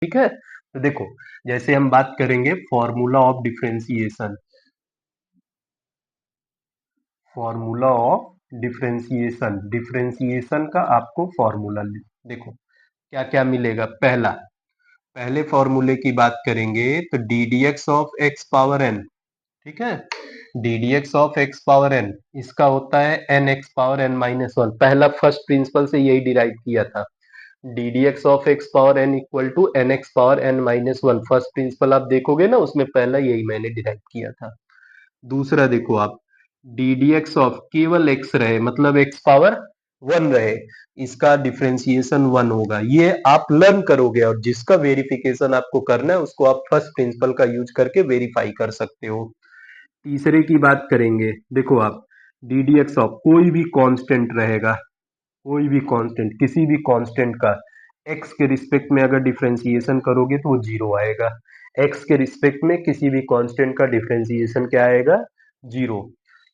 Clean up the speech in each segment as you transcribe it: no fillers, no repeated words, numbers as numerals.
ठीक है। तो देखो, जैसे हम बात करेंगे formula of differentiation, formula of differentiation, differentiation का आपको फॉर्मूला देखो क्या क्या मिलेगा। पहले फॉर्मूले की बात करेंगे तो d d x of x power n, ठीक है। D d x of x power n, इसका होता है n x power n minus one, पहला फर्स्ट प्रिंसिपल से यही डिराइव किया था। D d x of x power n equal to n x power n minus one, first principle आप देखोगे ना, उसमें पहला यही मैंने डिराइव किया था। दूसरा देखो आप, डी डी एक्स ऑफ केवल एक्स रहे, मतलब एक्स पावर वन रहे, इसका डिफरेंशिएशन वन होगा। ये आप लर्न करोगे, और जिसका वेरिफिकेशन आपको करना है उसको आप फर्स्ट प्रिंसिपल का यूज करके वेरीफाई कर सकते हो। तीसरे की बात करेंगे, देखो आप, डी डी एक्स ऑफ कोई भी कांस्टेंट रहेगा, कोई भी कांस्टेंट, किसी भी कांस्टेंट का एक्स के रिस्पेक्ट में अगर डिफरेंशिएशन करोगे तो वो जीरो आएगा। एक्स के रिस्पेक्ट में किसी भी कांस्टेंट का डिफरेंशिएशन क्या आएगा? जीरो।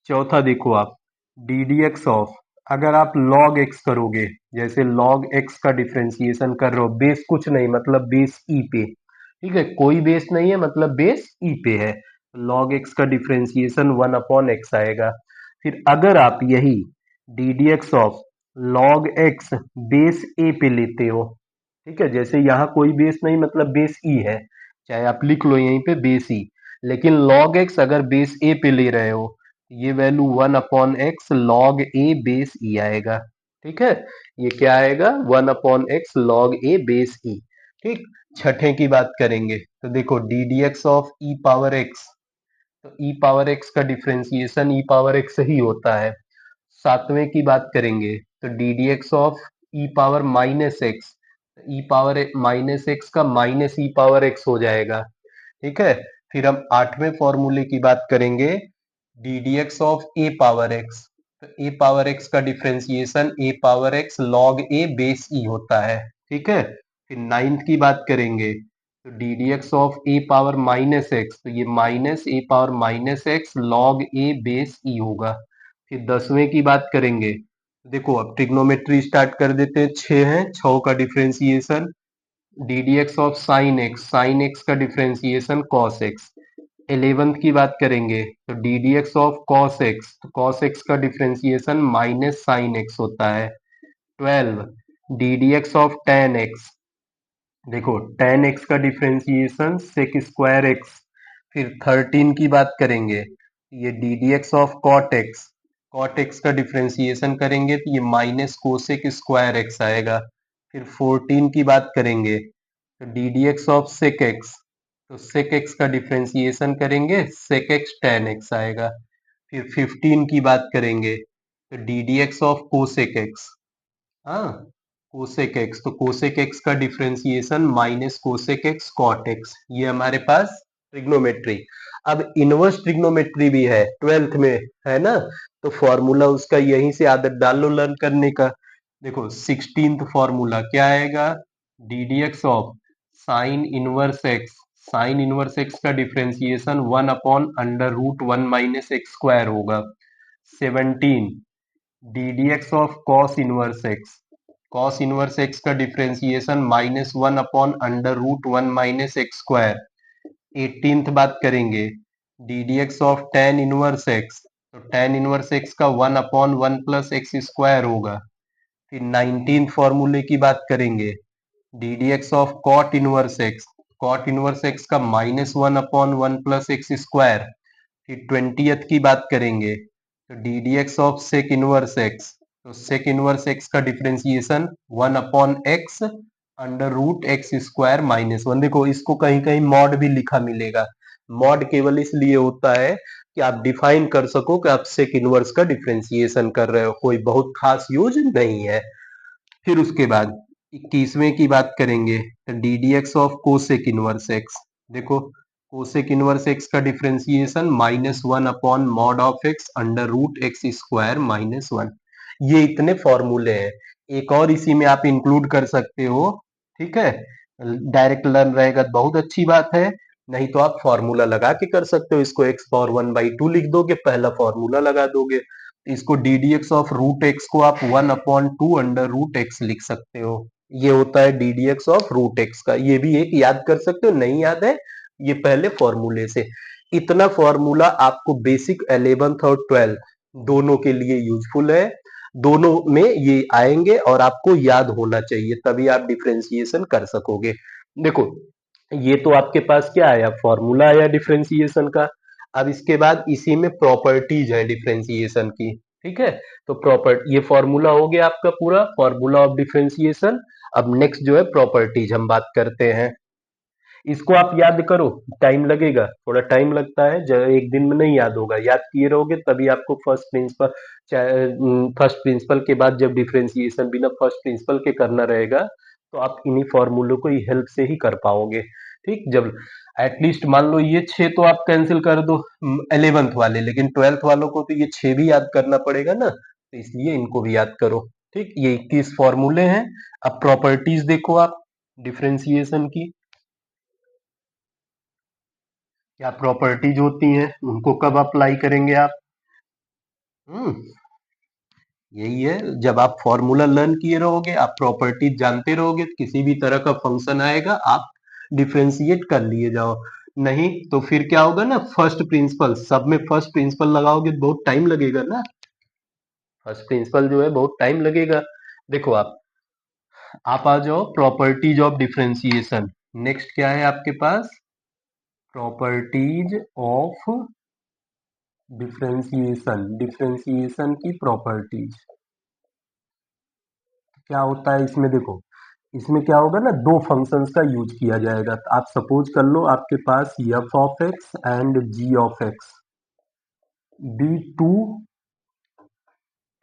चौथा देखो आप, डी डी एक्स ऑफ, अगर आप log x करोगे, जैसे log x का डिफरेंशिएशन कर रहे हो, बेस कुछ नहीं मतलब बेस ई पे, ठीक है, कोई बेस नहीं है मतलब बेस ई पे है, log x का डिफरेंशिएशन वन अपॉन एक्स आएगा। फिर अगर आप यही d d x of log x base a पे लेते हो, ठीक है, जैसे यहाँ कोई बेस नहीं मतलब बेस ई है, चाहे आप लिख लो यहीं पे बेस ई, लेकिन log x अगर बेस ए पे ले रहे हो, ये value one upon x log a base e आएगा, ठीक है। ये क्या आएगा? One upon x log a base e, ठीक। छठे की बात करेंगे तो देखो d d x of e power x, तो ई पावर एक्स का डिफरेंशिएशन ई पावर एक्स ही होता है। सातवें की बात करेंगे तो d d x of e power minus x, E power minus x का माइनस ई पावर एक्स हो जाएगा, ठीक है। फिर हम आठवें फॉर्मूले की बात करेंगे, d d x of A power x, तो ए पावर एक्स का differentiation A power x log a base ई होता है, ठीक है। फिर नाइन्थ की बात करेंगे तो d d x of A power minus x, तो ये minus A power minus x log a base ई होगा। फिर दसवें की बात करेंगे, देखो अब ट्रिग्नोमेट्री स्टार्ट कर देते हैं, छह है, छह का differentiation d d x of sine x का डिफरेंशिएशन कॉस एक्स। 11th की बात करेंगे तो d d x of cos x, तो कॉस एक्स का डिफरेंशिएशन माइनस साइन एक्स होता है। 12 d d x of tan x, देखो टेन एक्स का डिफरेंशिएशन सेक स्क्वायर एक्स। फिर 13 की बात करेंगे, ये d d x of cot x का डिफरेंशिएशन करेंगे तो ये माइनस कोसेक स्क्वायर एक्स आएगा। फिर 14 की बात करेंगे तो d d x of sec x, तो सेक एक्स का डिफरेंशिएशन करेंगे सेक एक्स टेन एक्स आएगा। फिर 15 की बात करेंगे तो d d x of cosec x, हाँ, कोसेक एक्स, तो कोसेक एक्स का differentiation minus cosec x cot x, ये हमारे पास ट्रिग्नोमेट्री। अब इनवर्स ट्रिग्नोमेट्री भी है 12th में, है ना, तो फॉर्मूला उसका यहीं से आदत डाल लो लर्न करने का। देखो 16th फॉर्मूला क्या आएगा, d d x of sine inverse x, sine inverse x का differentiation one upon under root one minus x square होगा। 17 d d x of cos inverse x, cos inverse x का differentiation minus one upon under root one minus x square. 18th बात करेंगे d d x of tan inverse x, तो tan inverse x का one upon one plus x square होगा। फिर 19th फॉर्मूले की बात करेंगे, d d x of cot inverse x, cot inverse x का minus one upon one plus x square. फिर 20th की बात करेंगे तो d d x of sec inverse x, तो सेक इनवर्स एक्स का differentiation one upon x under root x square minus one. देखो इसको कहीं कहीं मॉड भी लिखा मिलेगा, मॉड केवल इसलिए होता है कि आप डिफाइन कर सको कि आप सेक इनवर्स का डिफरेंशिएशन कर रहे हो, कोई बहुत खास यूज नहीं है। फिर उसके बाद 21वें की बात करेंगे तो d d x of cosec inverse x, देखो कोसेक इनवर्स एक्स का differentiation minus one upon mod of x under root x square minus one. ये इतने फॉर्मूले हैं, एक और इसी में आप इंक्लूड कर सकते हो, ठीक है। डायरेक्ट लर्न रहेगा तो बहुत अच्छी बात है, नहीं तो आप फॉर्मूला लगा के कर सकते हो, इसको x power one by two लिख दोगे, पहला फॉर्मूला लगा दोगे, इसको d d x of root x को आप one upon two under root x लिख सकते हो। ये होता है d d x of root x का। ये भी एक याद कर सकते हो, नहीं याद है ये पहले फॉर्मूले से। इतना फॉर्मूला आपको बेसिक 11th और 12th दोनों के लिए यूजफुल है। दोनों में ये आएंगे और आपको याद होना चाहिए, तभी आप डिफरेंशिएशन कर सकोगे। देखो, ये तो आपके पास क्या आया, फॉर्मूला आया डिफरेंशिएशन का। अब इसके बाद इसी में प्रॉपर्टीज है डिफरेंशिएशन की। ठीक है, तो ये फॉर्मूला हो गया आपका पूरा फॉर्मूला ऑफ डिफरेंशिएशन। अब नेक्स्ट जो है प्रॉपर्टीज हम बात करते हैं। इसको आप याद करो, टाइम लगेगा, थोड़ा टाइम लगता है, एक दिन में नहीं याद होगा। याद किए रहोगे तभी आपको फर्स्ट प्रिंसिपल के बाद जब डिफरेंशिएशन बिना फर्स्ट प्रिंसिपल के करना रहेगा, तो आप इन्हीं फॉर्मूलों को हेल्प से ही कर पाओगे। ठीक, जब एटलीस्ट मान लो ये 6 तो आप कैंसिल कर दो 11th वाले, लेकिन 12th वालों को तो ये 6 भी याद करना पड़ेगा ना, तो इसलिए इनको भी याद करो। ठीक, ये 21 फॉर्मूले हैं। अब प्रॉपर्टीज देखो आप डिफरेंशिएशन की, क्या प्रॉपर्टीज होती हैं, उनको कब अप्लाई करेंगे आप। हम्म, यही है, जब आप फॉर्मूला लर्न किए रहोगे, आप प्रॉपर्टीज जानते रहोगे, तो किसी भी तरह का फंक्शन आएगा आप डिफरेंशिएट कर लिए जाओ। नहीं तो फिर क्या होगा ना, फर्स्ट प्रिंसिपल, सब में फर्स्ट प्रिंसिपल लगाओगे तो बहुत टाइम लगेगा ना। फर्स्ट प्रिंसिपल जो है बहुत टाइम लगेगा। देखो आप आ जाओ प्रॉपर्टीज ऑफ डिफरेंशिएशन। नेक्स्ट क्या है आपके पास, प्रॉपर्टीज ऑफ डिफरेंशिएशन। डिफरेंशिएशन की प्रॉपर्टीज क्या होता है इसमें, देखो इसमें क्या होगा ना, दो फंक्शंस का यूज किया जाएगा। तो आप सपोज कर लो आपके पास f of x and g of x be two,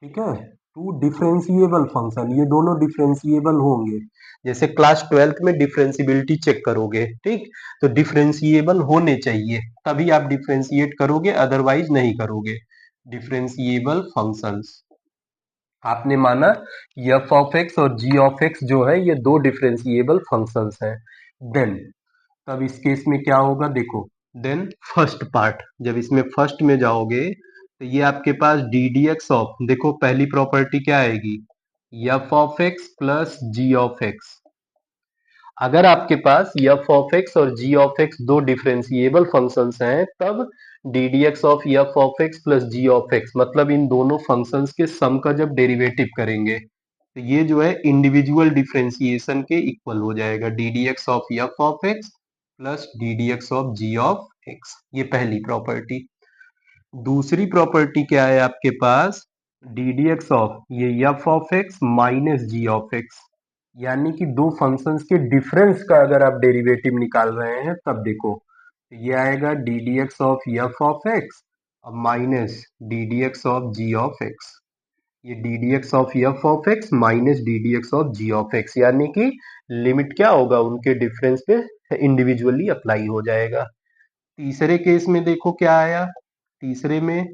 ठीक है, टू डिफरेंशिएबल फंक्शन, ये दोनों डिफरेंशिएबल होंगे। जैसे क्लास 12th में डिफरेंशिबिलिटी चेक करोगे, ठीक, तो डिफरेंशिएबल होने चाहिए, तभी आप डिफरेंशिएट करोगे, अदरवाइज नहीं करोगे। डिफरेंशिएबल फंक्शंस, आपने माना एफ ऑफ एक्स और जी ऑफ एक्स जो है ये दो डिफरेंशिएबल फंक्शंस हैं। देन तब इस केस में क्या होगा, देखो, देन फर्स्ट पार्ट, जब इसमें फर्स्ट में जाओगे तो ये आपके पास डी डी एक्स ऑफ, देखो पहली प्रॉपर्टी क्या आएगी, f of x plus g of x. अगर आपके पास एफ ऑफ एक्स और जी ऑफ एक्स दो डिफरेंशिएबल फंक्शंस हैं, तब d d x of f of x plus g of x, मतलब इन दोनों फंक्शंस के सम का जब डेरिवेटिव करेंगे तो ये जो है इंडिविजुअल डिफरेंशिएशन के इक्वल हो जाएगा, d d x of f of x plus d d x of g of x. ये पहली प्रॉपर्टी। दूसरी प्रॉपर्टी क्या है आपके पास, डी डी एक्स ऑफ ये f of x minus g of x, यानी कि दो फंक्शंस के डिफरेंस का अगर आप डेरिवेटिव निकाल रहे हैं तब देखो, तो ये आएगा d d x of f of x और minus d d x of g of x. ये d d x of f of x minus d d x of g of x, यानी कि लिमिट क्या होगा उनके difference पे individually apply हो जाएगा। तीसरे केस में देखो क्या आया, तीसरे में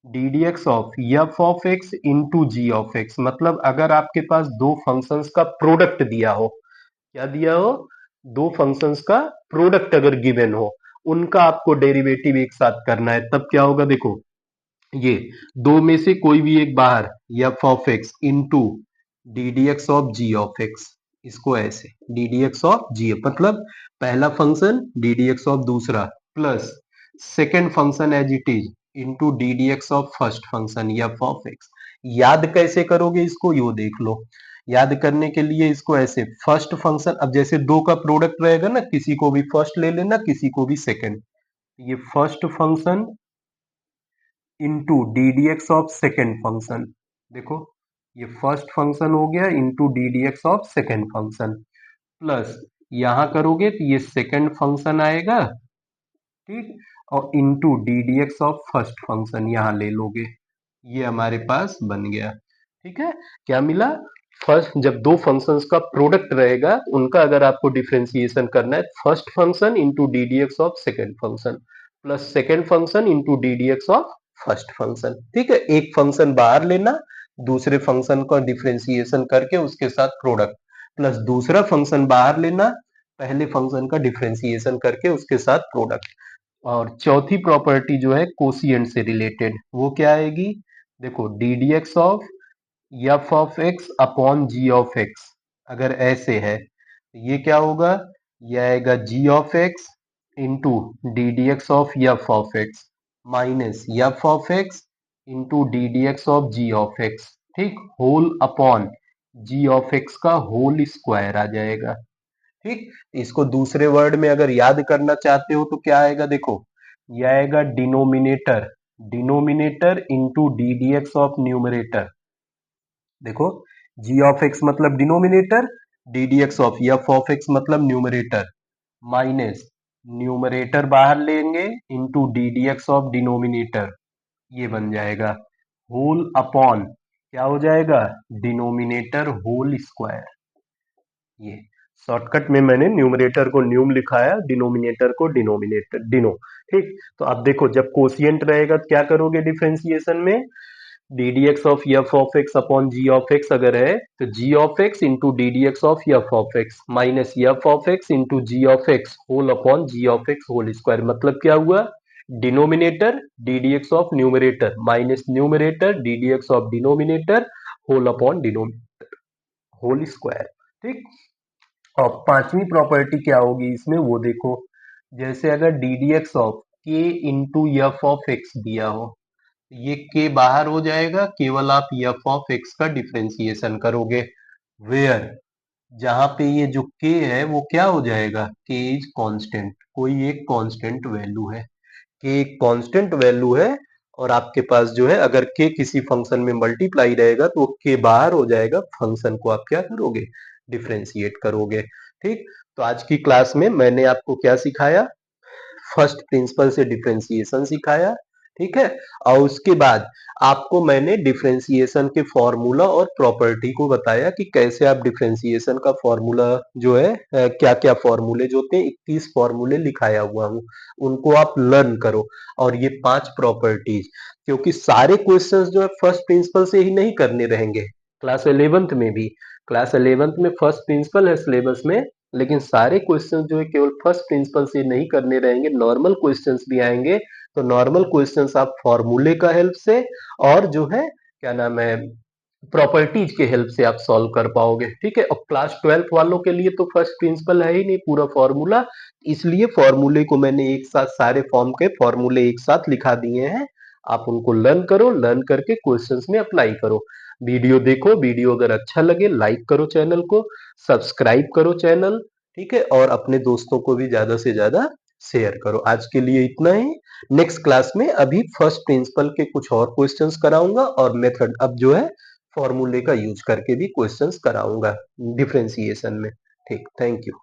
d d x of f of x into g of x, मतलब अगर आपके पास दो फंक्शंस का प्रोडक्ट दिया हो, क्या दिया हो, दो फंक्शंस का प्रोडक्ट अगर गिवन हो, उनका आपको डेरिवेटिव एक साथ करना है, तब क्या होगा, देखो ये दो में से कोई भी एक बाहर, f of x into d d x of g of x, इसको ऐसे d d x of g, मतलब पहला function d d x of दूसरा plus second function as it is into d d x of first function f of x. याद कैसे करोगे इसको, यो देख लो। याद करने के लिए इसको ऐसे, फर्स्ट फंक्शन, अब जैसे दो का प्रोडक्ट रहेगा ना, किसी को भी फर्स्ट ले लेना, किसी को भी सेकेंड, ये first function into d d x of second function, देखो ये फर्स्ट फंक्शन हो गया into d d x of second function, plus यहां करोगे तो ये सेकेंड फंक्शन आएगा, ठीक, और into d d x of first function यहां ले लोगे, ये हमारे पास बन गया। ठीक है, क्या मिला, फर्स्ट जब दो फंक्शंस का प्रोडक्ट रहेगा उनका अगर आपको डिफरेंशिएशन करना है, first function into d d x of second function plus second function into d d x of first function. ठीक है, एक फंक्शन बाहर लेना, दूसरे फंक्शन का डिफरेंशिएशन करके उसके साथ प्रोडक्ट, प्लस दूसरा फंक्शन बाहर लेना, पहले फंक्शन का डिफरेंशिएशन करके उसके साथ प्रोडक्ट। और चौथी प्रॉपर्टी जो है कोसिएंट से रिलेटेड, वो क्या आएगी, देखो d d x of f of x upon g of x, अगर ऐसे है तो ये क्या होगा, ये आएगा g of x into d d x of f of x minus f of x into d d x of g of x, ठीक, whole upon g of x का होल स्क्वायर आ जाएगा। ठीक, इसको दूसरे वर्ड में अगर याद करना चाहते हो तो क्या आएगा, देखो ये आएगा denominator, denominator into d d x of numerator. देखो जी ऑफ एक्स मतलब denominator, d d x of f of x मतलब न्यूमरेटर, माइनस न्यूमरेटर बाहर लेंगे into d d x of denominator, ये बन जाएगा होल अपॉन क्या हो जाएगा, डिनोमिनेटर होल स्क्वायर। ये शॉर्टकट में मैंने न्यूमरेटर को न्यूम लिखा है, डिनोमिनेटर को डिनोमिनेटर डिनो। ठीक, तो अब देखो जब कोशिएंट रहेगा तो क्या करोगे डिफरेंशिएशन में, d d x of f of x upon g of x अगर है तो g of x into d d x of f of x minus f of x into g of x whole upon g of x whole square. मतलब क्या हुआ, denominator d d x of numerator minus numerator d d x of denominator whole upon denominator whole square. ठीक, और पांचवी property क्या होगी इसमें वो देखो, जैसे अगर डी डी एक्स ऑफ के इंटू एफ ऑफ एक्स दिया हो, ये के बाहर हो जाएगा, केवल आप एफ ऑफ एक्स का डिफरेंशिएशन करोगे, वेयर जहां पे ये जो के है वो क्या हो जाएगा, के इज कांस्टेंट, कोई एक कांस्टेंट वैल्यू है, के एक कांस्टेंट वैल्यू है, और आपके पास जो है अगर के किसी फंक्शन में मल्टीप्लाई रहेगा तो के बाहर हो जाएगा, फंक्शन को आप क्या करोगे, डिफरेंशिएट करोगे। ठीक, तो आज की क्लास में मैंने आपको क्या सिखाया, फर्स्ट प्रिंसिपल से डिफरेंशिएशन सिखाया, ठीक है, और उसके बाद आपको मैंने डिफरेंशिएशन के फॉर्मूला और प्रॉपर्टी को बताया कि कैसे आप डिफरेंशिएशन का फॉर्मूला जो है क्या क्या फॉर्मूले जो होते हैं, 21 फॉर्मूले लिखाया हुआ हूँ, उनको आप लर्न करो, और ये 5 प्रॉपर्टीज, क्योंकि सारे क्वेश्चंस जो है फर्स्ट प्रिंसिपल से ही नहीं करने रहेंगे, क्लास 11th में भी, क्लास 11th में फर्स्ट प्रिंसिपल है सिलेबस में, लेकिन सारे क्वेश्चंस जो है केवल फर्स्ट प्रिंसिपल से नहीं करने रहेंगे, नॉर्मल क्वेश्चंस भी आएंगे, तो नॉर्मल क्वेश्चंस आप फॉर्मूले का हेल्प से और जो है क्या नाम है प्रॉपर्टीज के हेल्प से आप सॉल्व कर पाओगे। ठीक है, और क्लास 12th वालों के लिए तो फर्स्ट प्रिंसिपल है ही नहीं, पूरा फॉर्मूला, इसलिए फॉर्मूले को मैंने एक साथ सारे फॉर्म के फॉर्मूले एक साथ लिखा दिए हैं, आप उनको लर्न करो, लर्न करके क्वेश्चंस में अप्लाई करो। वीडियो देखो, वीडियो अगर अच्छा लगे लाइक करो चैनल को, सब्सक्राइब करो चैनल, ठीक है, और अपने दोस्तों को भी ज्यादा से ज्यादा शेयर करो। आज के लिए इतना ही, नेक्स्ट क्लास में अभी फर्स्ट प्रिंसिपल के कुछ और क्वेश्चंस कराऊंगा, और मेथड अब जो है फॉर्मूले का यूज करके भी क्वेश्चंस कराऊंगा डिफरेंशिएशन में। ठीक, थैंक यू।